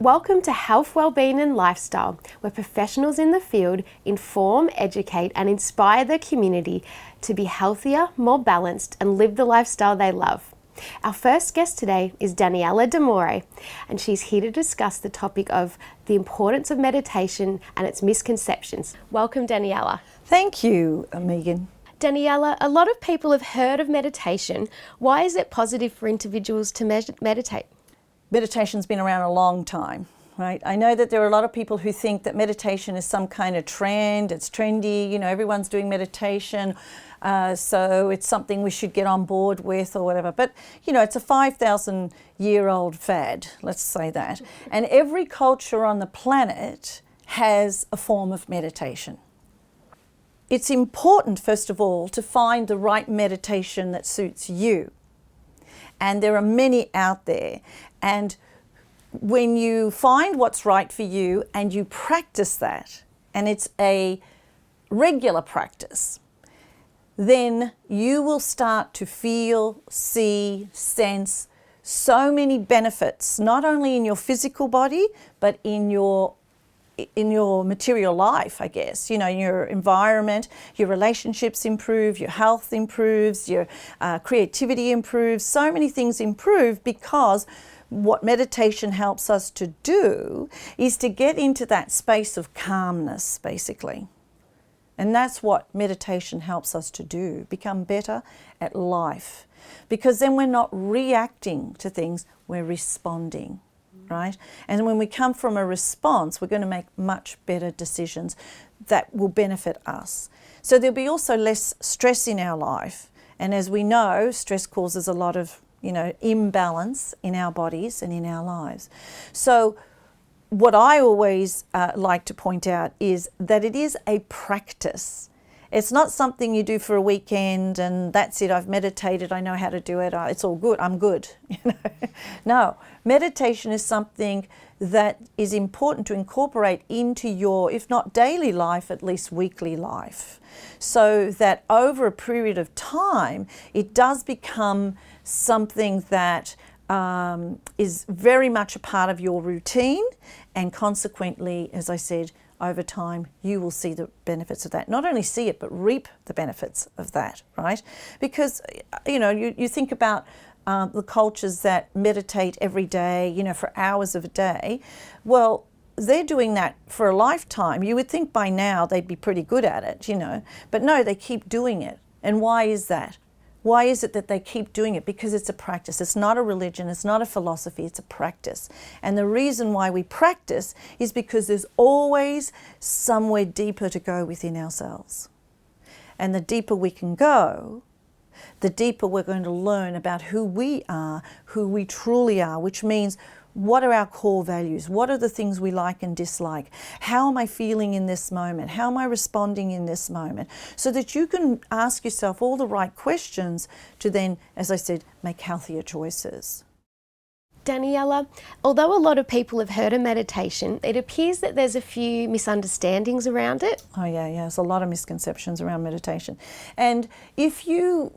Welcome to Health, Wellbeing and Lifestyle, where professionals in the field inform, educate and inspire the community to be healthier, more balanced and live the lifestyle they love. Our first guest today is Daniella D'Amore, and she's here to discuss the topic of the importance of meditation and its misconceptions. Welcome, Daniella. Thank you, Megan. Daniella, a lot of people have heard of meditation. Why is it positive for individuals to meditate? Meditation's been around a long time, right? I know that there are a lot of people who think that meditation is some kind of trend, it's trendy, everyone's doing meditation, so it's something we should get on board with or whatever. But, it's a 5,000-year-old fad, let's say that. And every culture on the planet has a form of meditation. It's important, first of all, to find the right meditation that suits you. And there are many out there. And when you find what's right for you and you practice that, and it's a regular practice, then you will start to feel, see, sense so many benefits, not only in your physical body, but in your material life, I guess. Your environment, your relationships improve, your health improves, your creativity improves, so many things improve because what meditation helps us to do is to get into that space of calmness, basically. And that's what meditation helps us to do, become better at life. Because then we're not reacting to things, we're responding. Right? And when we come from a response, we're going to make much better decisions that will benefit us. So there'll be also less stress in our life. And as we know, stress causes a lot of, imbalance in our bodies and in our lives. So what I always like to point out is that it is a practice. It's not something you do for a weekend and that's it, I've meditated, I know how to do it, it's all good, I'm good. No, meditation is something that is important to incorporate into your, if not daily life, at least weekly life. So that over a period of time, it does become something that is very much a part of your routine, and consequently, as I said, over time, you will see the benefits of that. Not only see it, but reap the benefits of that, right? Because, you think about the cultures that meditate every day, for hours of a day. Well, they're doing that for a lifetime. You would think by now they'd be pretty good at it, But no, they keep doing it. And why is that? Why is it that they keep doing it? Because it's a practice. It's not a religion. It's not a philosophy. It's a practice. And the reason why we practice is because there's always somewhere deeper to go within ourselves. And the deeper we can go, the deeper we're going to learn about who we are, who we truly are, which means what are our core values? What are the things we like and dislike? How am I feeling in this moment? How am I responding in this moment? So that you can ask yourself all the right questions to then, as I said, make healthier choices. Daniella, although a lot of people have heard of meditation, it appears that there's a few misunderstandings around it. Oh yeah, there's a lot of misconceptions around meditation. And if you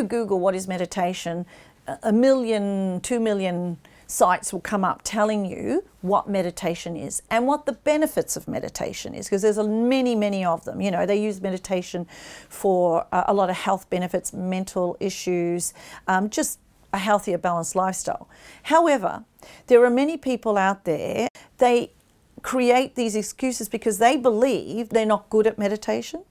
Google what is meditation, 1 million, 2 million sites will come up telling you what meditation is and what the benefits of meditation is, because there's many, many of them. They use meditation for a lot of health benefits, mental issues, just a healthier, balanced lifestyle. However, there are many people out there, they create these excuses because they believe they're not good at meditation,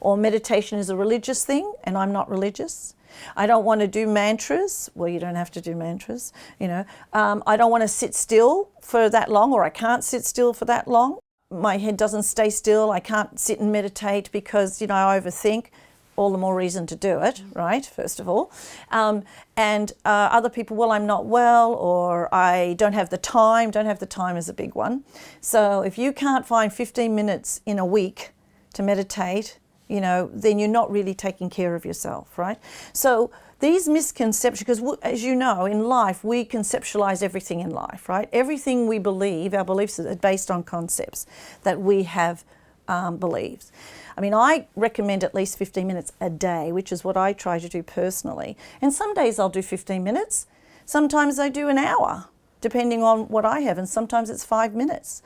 or meditation is a religious thing and I'm not religious. I don't want to do mantras. Well, you don't have to do mantras, I don't want to sit still for that long, or I can't sit still for that long. My head doesn't stay still. I can't sit and meditate because, I overthink. All the more reason to do it, right, first of all. And other people, well, I'm not well, or I don't have the time. Don't have the time is a big one. So if you can't find 15 minutes in a week to meditate, then you're not really taking care of yourself, right? So these misconceptions, because as you know, in life, we conceptualize everything in life, right? Everything we believe, our beliefs are based on concepts that we have believed. I mean, I recommend at least 15 minutes a day, which is what I try to do personally. And some days I'll do 15 minutes. Sometimes I do an hour. depending on what I have, and sometimes it's 5 minutes.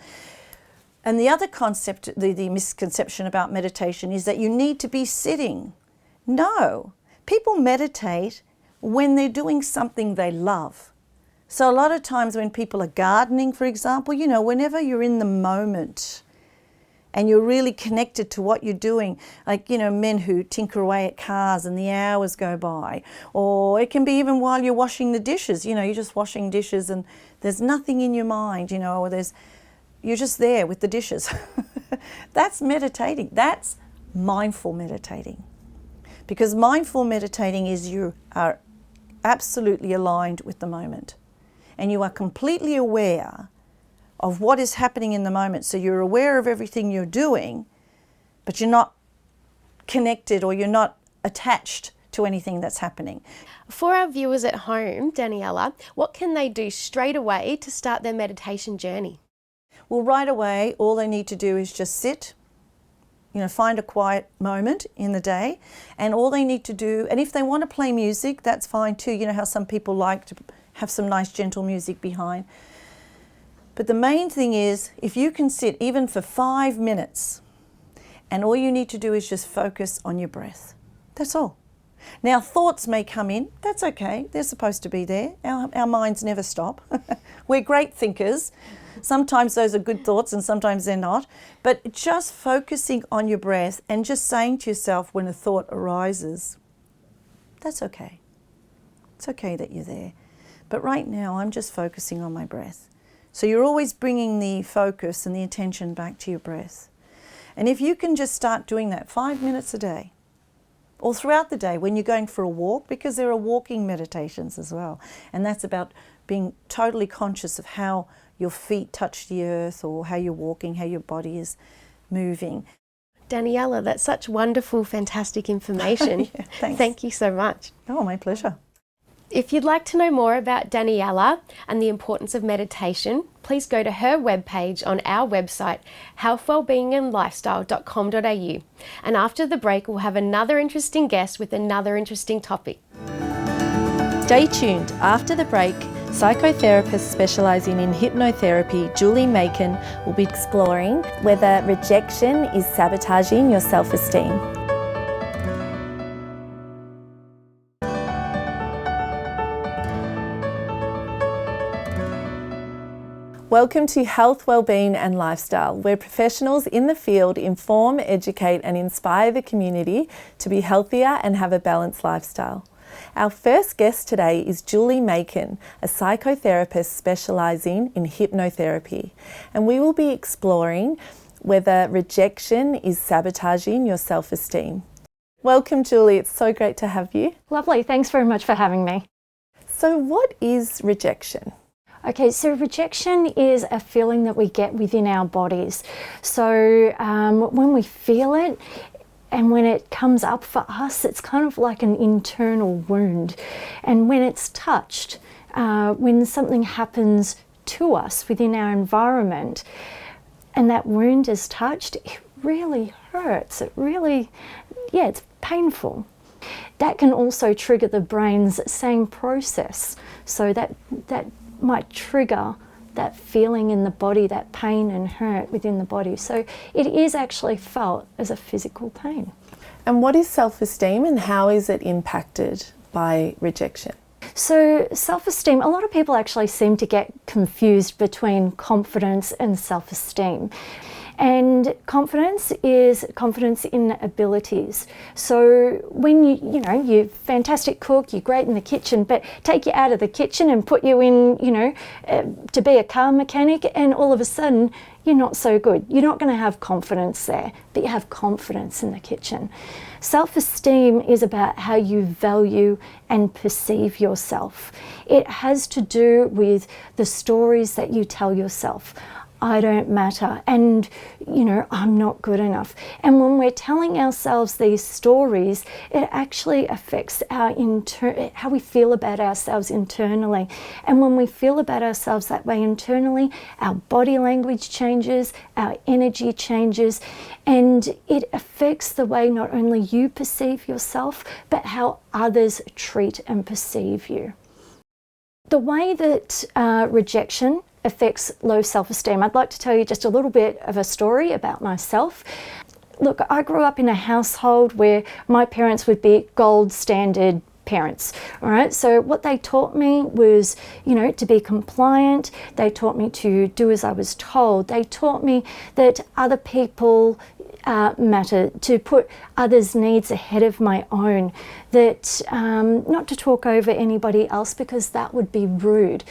And the other concept, the misconception about meditation is that you need to be sitting. No, people meditate when they're doing something they love. So a lot of times when people are gardening, for example, you know, whenever you're in the moment and you're really connected to what you're doing, like, you know, men who tinker away at cars and the hours go by, or it can be even while you're washing the dishes, you know, you're just washing dishes and there's nothing in your mind, you know, or you're just there with the dishes. That's meditating. That's mindful meditating. Because mindful meditating is you are absolutely aligned with the moment. And you are completely aware of what is happening in the moment. So you're aware of everything you're doing, but you're not connected or you're not attached to anything that's happening. For our viewers at home, Daniella, what can they do straight away to start their meditation journey? Well, right away, all they need to do is just sit, you know, find a quiet moment in the day, and all they need to do, and if they want to play music, that's fine too. You know how some people like to have some nice gentle music behind. But the main thing is, if you can sit even for 5 minutes, and all you need to do is just focus on your breath. That's all. Now, thoughts may come in. That's okay. They're supposed to be there. Our minds never stop. We're great thinkers. Sometimes those are good thoughts and sometimes they're not. But just focusing on your breath and just saying to yourself when a thought arises, that's okay. It's okay that you're there. But right now, I'm just focusing on my breath. So you're always bringing the focus and the attention back to your breath. And if you can just start doing that 5 minutes a day, or throughout the day when you're going for a walk, because there are walking meditations as well. And that's about being totally conscious of how your feet touch the earth or how you're walking, how your body is moving. Daniella, that's such wonderful, fantastic information. Yeah, thanks. Thank you so much. Oh, my pleasure. If you'd like to know more about Daniella and the importance of meditation, please go to her webpage on our website, healthwellbeingandlifestyle.com.au. And after the break, we'll have another interesting guest with another interesting topic. Stay tuned. After the break, psychotherapist specialising in hypnotherapy, Julie Makin, will be exploring whether rejection is sabotaging your self-esteem. Welcome to Health, Wellbeing and Lifestyle, where professionals in the field inform, educate and inspire the community to be healthier and have a balanced lifestyle. Our first guest today is Julie Makin, a psychotherapist specialising in hypnotherapy, and we will be exploring whether rejection is sabotaging your self-esteem. Welcome, Julie. It's so great to have you. Lovely. Thanks very much for having me. So what is rejection? Okay, so rejection is a feeling that we get within our bodies. So when we feel it and when it comes up for us, it's kind of like an internal wound. And when it's touched, when something happens to us within our environment and that wound is touched, it really hurts. It really, it's painful. That can also trigger the brain's same process. So that might trigger that feeling in the body, that pain and hurt within the body. So it is actually felt as a physical pain. And what is self-esteem and how is it impacted by rejection? So self-esteem, a lot of people actually seem to get confused between confidence and self-esteem. And confidence is confidence in abilities. So when you're a fantastic cook, you're great in the kitchen, but take you out of the kitchen and put you in, to be a car mechanic, and all of a sudden you're not so good. You're not going to have confidence there, but you have confidence in the kitchen. Self-esteem is about how you value and perceive yourself. It has to do with the stories that you tell yourself. I don't matter, and I'm not good enough. And when we're telling ourselves these stories, it actually affects how we feel about ourselves internally. And when we feel about ourselves that way internally, our body language changes, our energy changes, and it affects the way not only you perceive yourself, but how others treat and perceive you. The way that rejection affects low self-esteem, I'd like to tell you just a little bit of a story about myself. Look, I grew up in a household where my parents would be gold standard parents, all right? So what they taught me was, to be compliant. They taught me to do as I was told. They taught me that other people matter, to put others' needs ahead of my own, that not to talk over anybody else because that would be rude.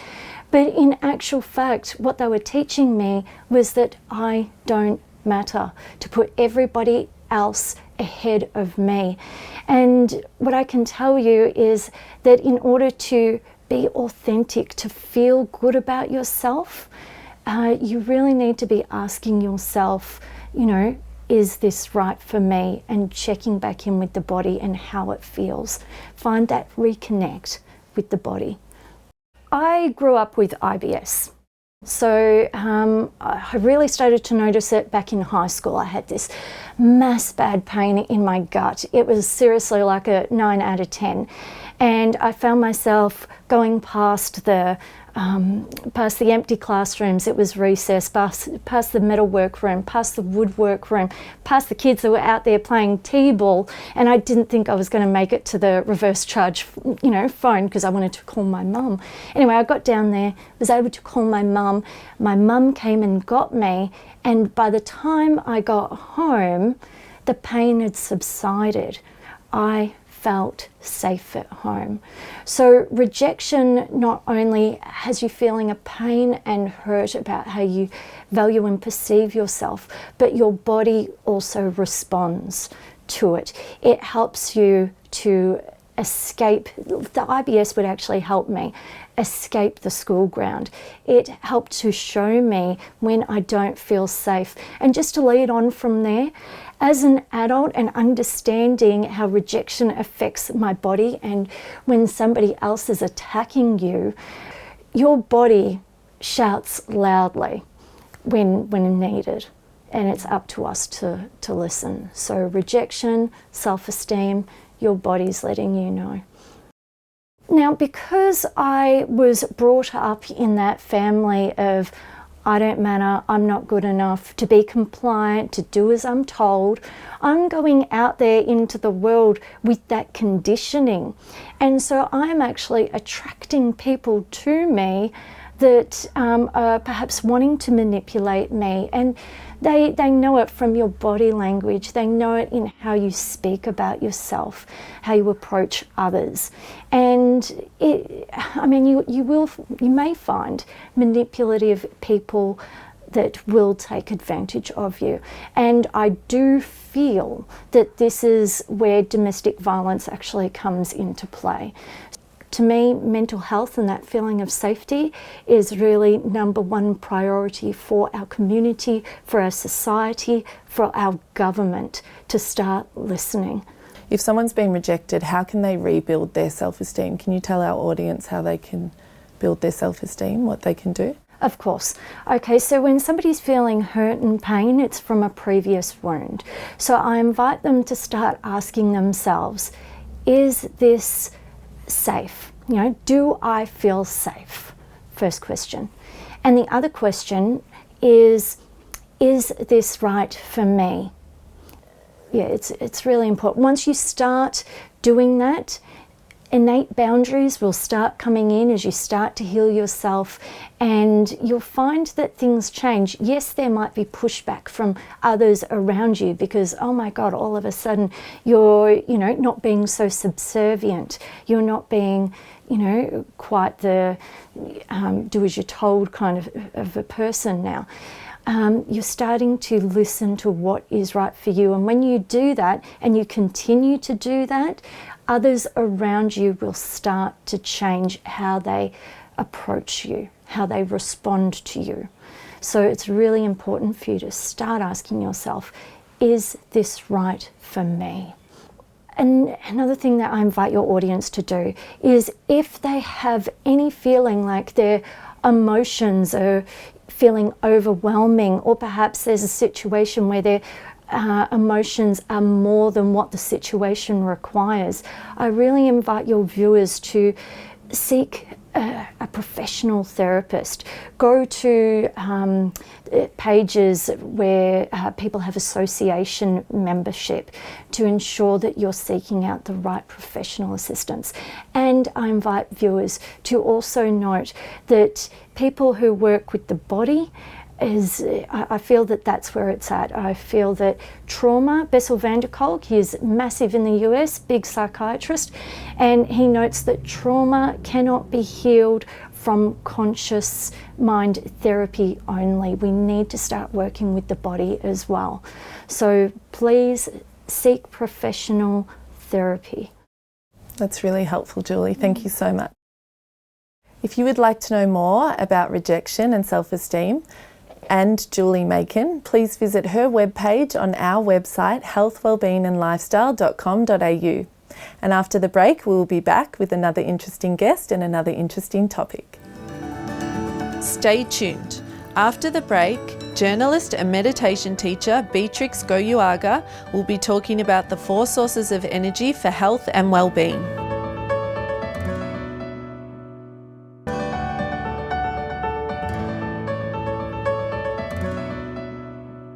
But in actual fact, what they were teaching me was that I don't matter, to put everybody else ahead of me. And what I can tell you is that in order to be authentic, to feel good about yourself, you really need to be asking yourself, is this right for me? And checking back in with the body and how it feels. Find that reconnect with the body. I grew up with IBS. So I really started to notice it back in high school. I had this mass bad pain in my gut. It was seriously like a 9 out of 10. And I found myself going past the empty classrooms. It was recess, past the metalwork room, past the woodwork room, past the kids that were out there playing t-ball, and I didn't think I was going to make it to the reverse charge, phone, because I wanted to call my mum. Anyway, I got down there, was able to call my mum. My mum came and got me, and by the time I got home, the pain had subsided. I felt safe at home. So rejection not only has you feeling a pain and hurt about how you value and perceive yourself, but your body also responds to it. It helps you to escape. The IBS would actually help me escape the school ground. It helped to show me when I don't feel safe. And just to lead on from there, as an adult and understanding how rejection affects my body, and when somebody else is attacking you, your body shouts loudly when needed, and it's up to us to listen. So rejection, self-esteem, your body's letting you know. Now, because I was brought up in that family of I don't matter, I'm not good enough, to be compliant, to do as I'm told, I'm going out there into the world with that conditioning. And so I'm actually attracting people to me that are perhaps wanting to manipulate me, and they know it from your body language. They know it in how you speak about yourself, how you approach others. And you may find manipulative people that will take advantage of you. And I do feel that this is where domestic violence actually comes into play. To me, mental health and that feeling of safety is really number one priority for our community, for our society, for our government to start listening. If someone's been rejected, how can they rebuild their self-esteem? Can you tell our audience how they can build their self-esteem, what they can do? Of course. Okay, so when somebody's feeling hurt and pain, it's from a previous wound. So I invite them to start asking themselves, is this safe? Do I feel safe? First question. And the other question is this right for me? Yeah, it's really important. Once you start doing that, innate boundaries will start coming in as you start to heal yourself, and you'll find that things change. Yes, there might be pushback from others around you because, oh my God, all of a sudden you're, not being so subservient. You're not being, quite the do as you're told kind of a person now. You're starting to listen to what is right for you. And when you do that and you continue to do that, others around you will start to change how they approach you, how they respond to you. So it's really important for you to start asking yourself, is this right for me? And another thing that I invite your audience to do is, if they have any feeling like their emotions are feeling overwhelming, or perhaps there's a situation where their emotions are more than what the situation requires, I really invite your viewers to seek a professional therapist. Go to pages where people have association membership to ensure that you're seeking out the right professional assistance. And I invite viewers to also note that people who work with the body I feel that that's where it's at. I feel that trauma, Bessel van der Kolk, he is massive in the US, big psychiatrist, and he notes that trauma cannot be healed from conscious mind therapy only. We need to start working with the body as well. So please seek professional therapy. That's really helpful, Julie. Thank you so much. If you would like to know more about rejection and self-esteem, and Julie Makin, please visit her webpage on our website healthwellbeingandlifestyle.com.au. And after the break, we will be back with another interesting guest and another interesting topic. Stay tuned. After the break, journalist and meditation teacher Beatriz Goyoaga will be talking about the 4 sources of energy for health and well-being.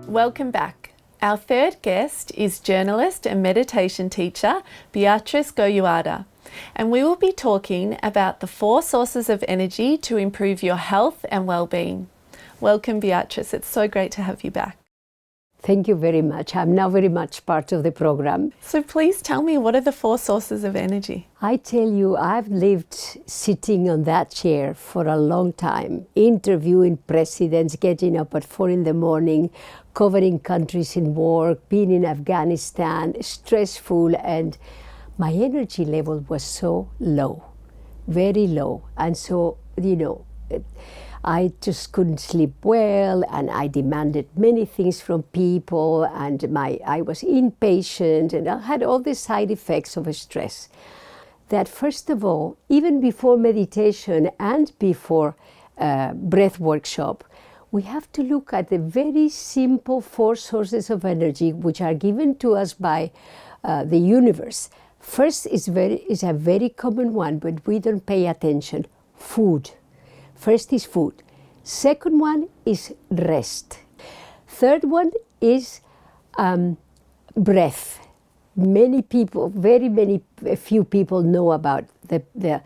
Welcome back. Our third guest is journalist and meditation teacher Beatriz Goyoaga, and we will be talking about the 4 sources of energy to improve your health and well-being. Welcome, Beatriz. It's so great to have you back. Thank you very much. I'm now very much part of the program. So please tell me, what are the 4 sources of energy? I tell you, I've lived sitting on that chair for a long time, interviewing presidents, getting up at 4 in the morning, covering countries in war, being in Afghanistan, stressful, and my energy level was so low, very low. And so, I just couldn't sleep well, and I demanded many things from people, and I was impatient, and I had all the side effects of stress. That first of all, even before meditation and before breath workshop, we have to look at the very simple 4 sources of energy which are given to us by the universe. First is a very common one, but we don't pay attention. Food. First is food. Second one is rest. Third one is breath. Many people, few people know about the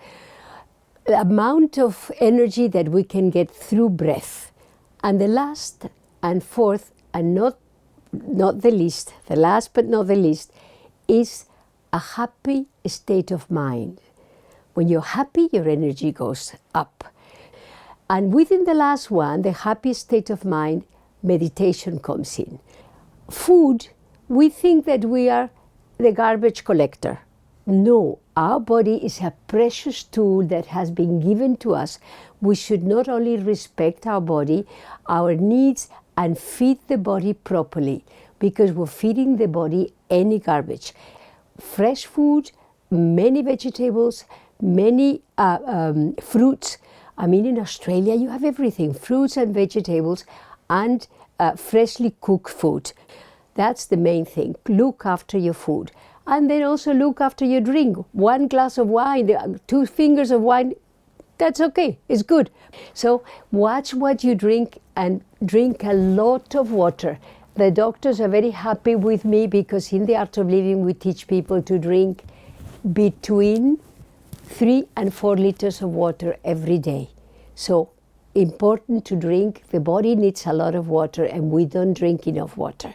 amount of energy that we can get through breath. And the last and fourth, and not the least, the last but not the least, is a happy state of mind. When you're happy, your energy goes up. And within the last one, the happy state of mind, meditation comes in. Food, we think that we are the garbage collector. No, our body is a precious tool that has been given to us. We should not only respect our body, our needs, and feed the body properly, because we're feeding the body any garbage. Fresh food, many vegetables, many fruits. I mean, in Australia, you have everything, fruits and vegetables and freshly cooked food. That's the main thing. Look after your food. And then also look after your drink. 1 glass of wine, 2 fingers of wine, that's okay, it's good. So watch what you drink and drink a lot of water. The doctors are very happy with me because in the Art of Living we teach people to drink between 3 and 4 liters of water every day. So important to drink. The body needs a lot of water and we don't drink enough water.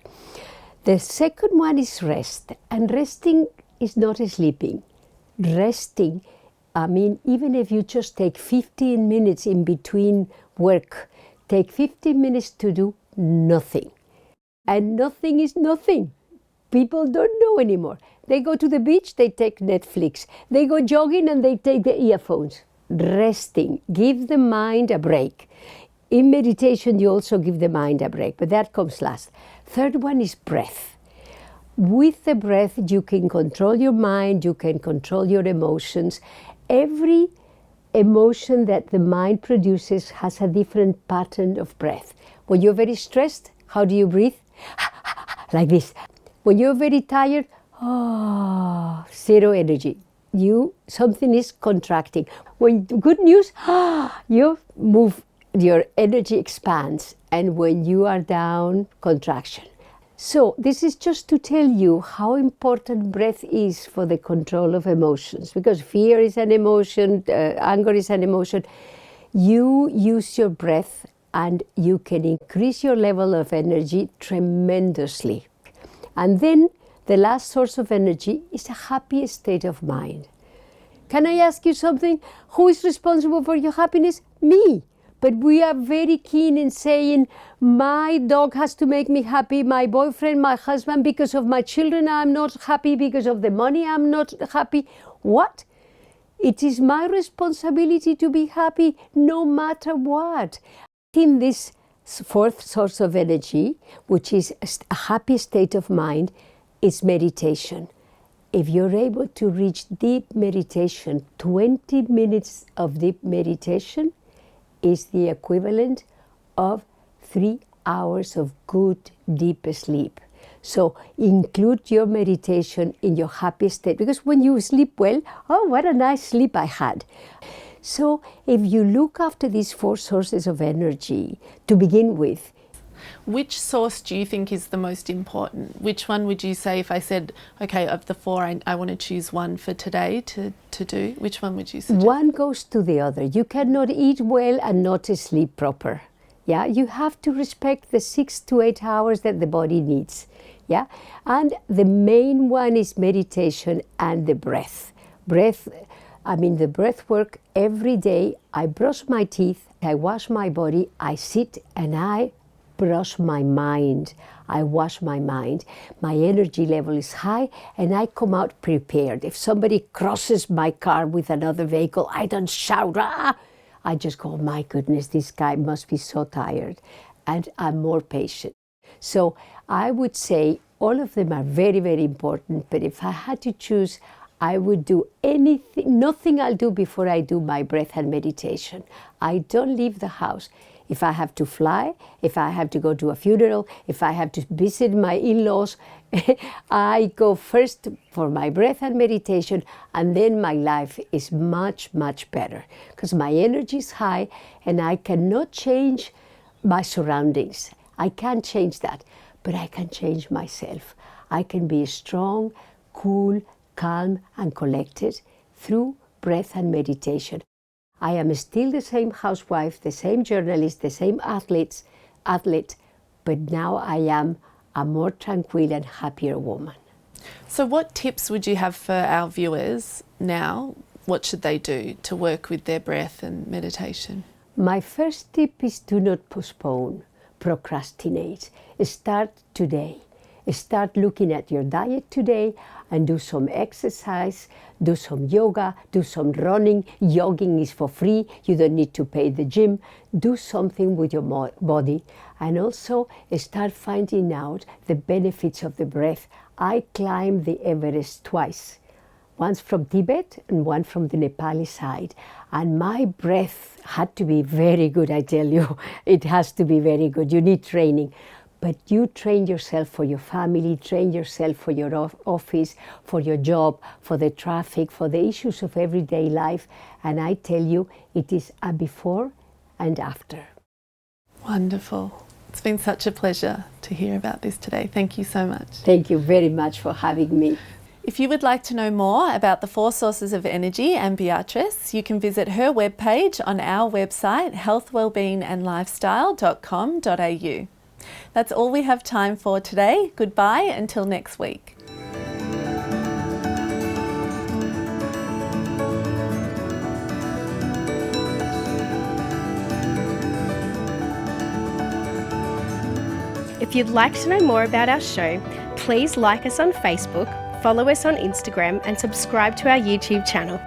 The second one is rest. And resting is not sleeping. Resting, I mean, even if you just take 15 minutes in between work, take 15 minutes to do nothing. And nothing is nothing. People don't know anymore. They go to the beach, they take Netflix. They go jogging and they take the earphones. Resting, give the mind a break. In meditation, you also give the mind a break, but that comes last. Third one is breath. With the breath, you can control your mind, you can control your emotions. Every emotion that the mind produces has a different pattern of breath. When you're very stressed, how do you breathe? Like this. When you're very tired, zero energy. something is contracting. When good news, your energy expands, and when you are down, contraction. So this is just to tell you how important breath is for the control of emotions, because fear is an emotion, anger is an emotion. You use your breath and you can increase your level of energy tremendously. And then the last source of energy is a happy state of mind. Can I ask you something? Who is responsible for your happiness? Me. But we are very keen in saying, my dog has to make me happy, my boyfriend, my husband, because of my children I'm not happy, because of the money I'm not happy. What? It is my responsibility to be happy no matter what. In this fourth source of energy, which is a happy state of mind, is meditation. If you're able to reach deep meditation, 20 minutes of deep meditation is the equivalent of 3 hours of good, deep sleep. So include your meditation in your happy state, because when you sleep well, oh, what a nice sleep I had. So if you look after these 4 sources of energy to begin with, which source do you think is the most important? Which one would you say, if I said, okay, of the 4, I want to choose one for today to do, which one would you suggest? One goes to the other. You cannot eat well and not sleep proper. Yeah, you have to respect the 6 to 8 hours that the body needs. Yeah, and the main one is meditation and the breath. The breath work every day. I brush my teeth, I wash my body, I sit and I brush my mind. I wash my mind. My energy level is high and I come out prepared. If somebody crosses my car with another vehicle, I don't shout, ah! I just go, my goodness, this guy must be so tired. And I'm more patient. So I would say all of them are very, very important. But if I had to choose, I would do nothing I'll do before I do my breath and meditation. I don't leave the house. If I have to fly, if I have to go to a funeral, if I have to visit my in-laws, I go first for my breath and meditation, and then my life is much, much better because my energy is high and I cannot change my surroundings. I can't change that, but I can change myself. I can be strong, cool, calm, and collected through breath and meditation. I am still the same housewife, the same journalist, the same athlete, but now I am a more tranquil and happier woman. So what tips would you have for our viewers now? What should they do to work with their breath and meditation? My first tip is do not postpone, procrastinate. Start today. Start looking at your diet today and do some exercise, do some yoga, do some running. Jogging is for free. You don't need to pay the gym. Do something with your body. And also start finding out the benefits of the breath. I climbed the Everest twice. Once from Tibet and one from the Nepali side. And my breath had to be very good, I tell you. It has to be very good. You need training. But you train yourself for your family, train yourself for your office, for your job, for the traffic, for the issues of everyday life. And I tell you, it is a before and after. Wonderful. It's been such a pleasure to hear about this today. Thank you so much. Thank you very much for having me. If you would like to know more about the 4 sources of energy and Beatriz, you can visit her webpage on our website, healthwellbeingandlifestyle.com.au. That's all we have time for today. Goodbye until next week. If you'd like to know more about our show, please like us on Facebook, follow us on Instagram and subscribe to our YouTube channel.